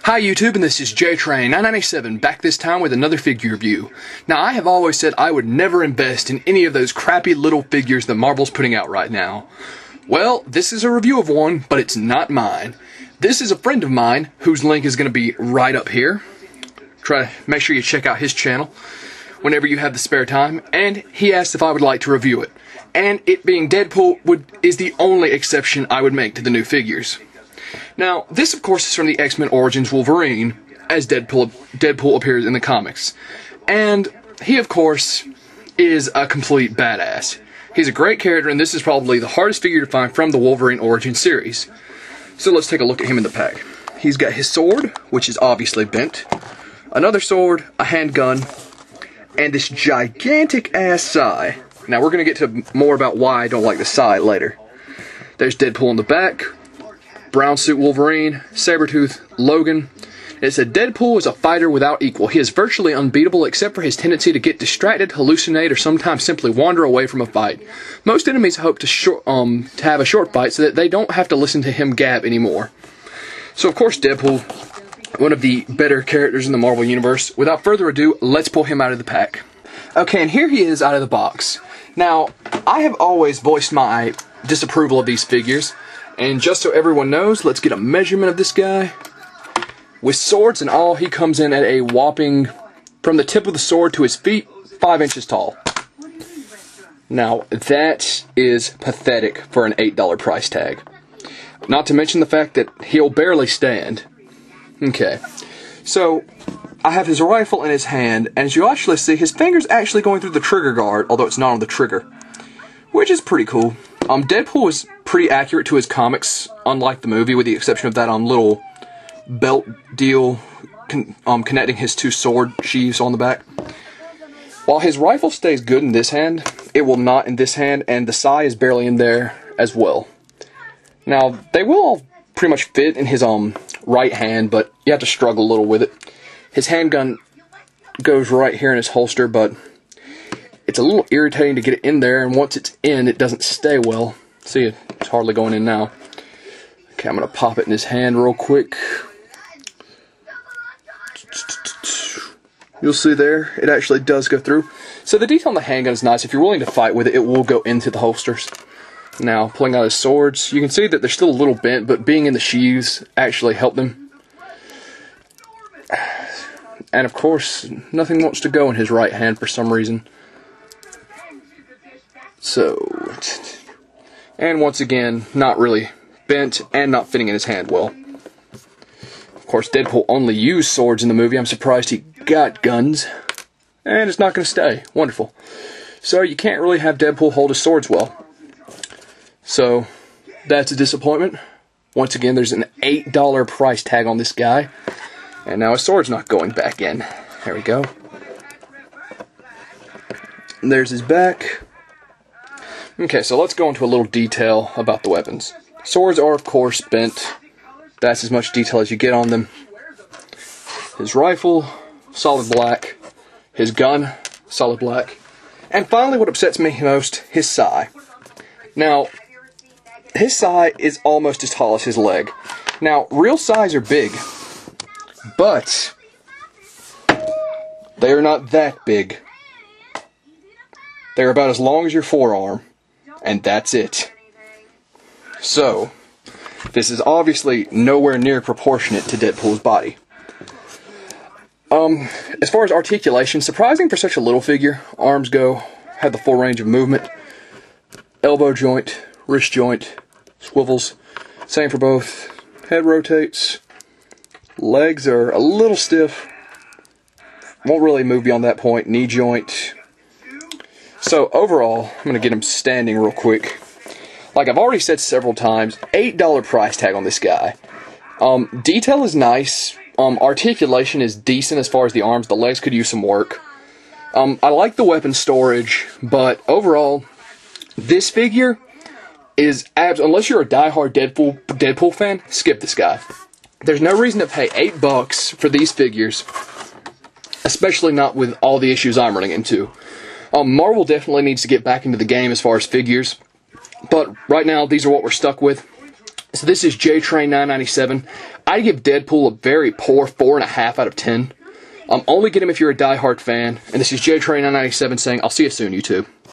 Hi YouTube, and this is JTrain997, back this time with another figure review. Now, I have always said I would never invest in any of those crappy little figures that Marvel's putting out right now. Well, this is a review of one, but it's not mine. This is a friend of mine, whose link is going to be right up here. Try to make sure you check out his channel whenever you have the spare time, and he asked if I would like to review it. And it being Deadpool is the only exception I would make to the new figures. Now, this of course is from the X-Men Origins Wolverine, as Deadpool appears in the comics. And he of course is a complete badass. He's a great character, and this is probably the hardest figure to find from the Wolverine Origins series. So let's take a look at him in the pack. He's got his sword, which is obviously bent, another sword, a handgun, and this gigantic ass sai. Now we're going to get to more about why I don't like the sai later. There's Deadpool in the back, brown suit Wolverine, Sabretooth, Logan. It said Deadpool is a fighter without equal. He is virtually unbeatable except for his tendency to get distracted, hallucinate, or sometimes simply wander away from a fight. Most enemies hope to have a short fight so that they don't have to listen to him gab anymore. So of course Deadpool, one of the better characters in the Marvel Universe. Without further ado, let's pull him out of the pack. Okay, and here he is out of the box. Now, I have always voiced my disapproval of these figures. And just so everyone knows, let's get a measurement of this guy. With swords and all, he comes in at a whopping, from the tip of the sword to his feet, 5 inches tall. Now, that is pathetic for an $8 price tag. Not to mention the fact that he'll barely stand. Okay, so I have his rifle in his hand, and as you actually see, his finger's actually going through the trigger guard, although it's not on the trigger, which is pretty cool. Deadpool is pretty accurate to his comics, unlike the movie, with the exception of that little belt deal connecting his two sword sheaths on the back. While his rifle stays good in this hand, it will not in this hand, and the sai is barely in there as well. Now, they will all pretty much fit in his right hand, but you have to struggle a little with it. His handgun goes right here in his holster, but it's a little irritating to get it in there, and once it's in, it doesn't stay well. See, it's hardly going in now. Okay, I'm going to pop it in his hand real quick. You'll see there, it actually does go through. So the detail on the handgun is nice. If you're willing to fight with it, it will go into the holsters. Now, pulling out his swords, you can see that they're still a little bent, but being in the sheaths actually helped them. And of course, nothing wants to go in his right hand for some reason. So, and once again, not really bent and not fitting in his hand well. Of course, Deadpool only used swords in the movie. I'm surprised he got guns. And it's not going to stay. Wonderful. So, you can't really have Deadpool hold his swords well. So, that's a disappointment. Once again, there's an $8 price tag on this guy. And now his sword's not going back in. There we go. And there's his back. Okay, so let's go into a little detail about the weapons. Swords are, of course, bent. That's as much detail as you get on them. His rifle, solid black. His gun, solid black. And finally, what upsets me most, his sai. Now, his sai is almost as tall as his leg. Now, real sais are big, but they are not that big. They're about as long as your forearm. And that's it. So, this is obviously nowhere near proportionate to Deadpool's body. As far as articulation, surprising for such a little figure. Arms have the full range of movement. Elbow joint, wrist joint, swivels. Same for both. Head rotates. Legs are a little stiff. Won't really move beyond that point. Knee joint. So overall, I'm going to get him standing real quick. Like I've already said several times, $8 price tag on this guy. Detail is nice. Articulation is decent as far as the arms. The legs could use some work. I like the weapon storage, but overall, this figure is unless you're a diehard Deadpool fan, skip this guy. There's no reason to pay $8 for these figures, especially not with all the issues I'm running into. Marvel definitely needs to get back into the game as far as figures, but right now these are what we're stuck with. So this is JTrain997. I give Deadpool a very poor 4.5 out of 10. Only get him if you're a diehard fan. And this is JTrain997 saying, I'll see you soon, YouTube.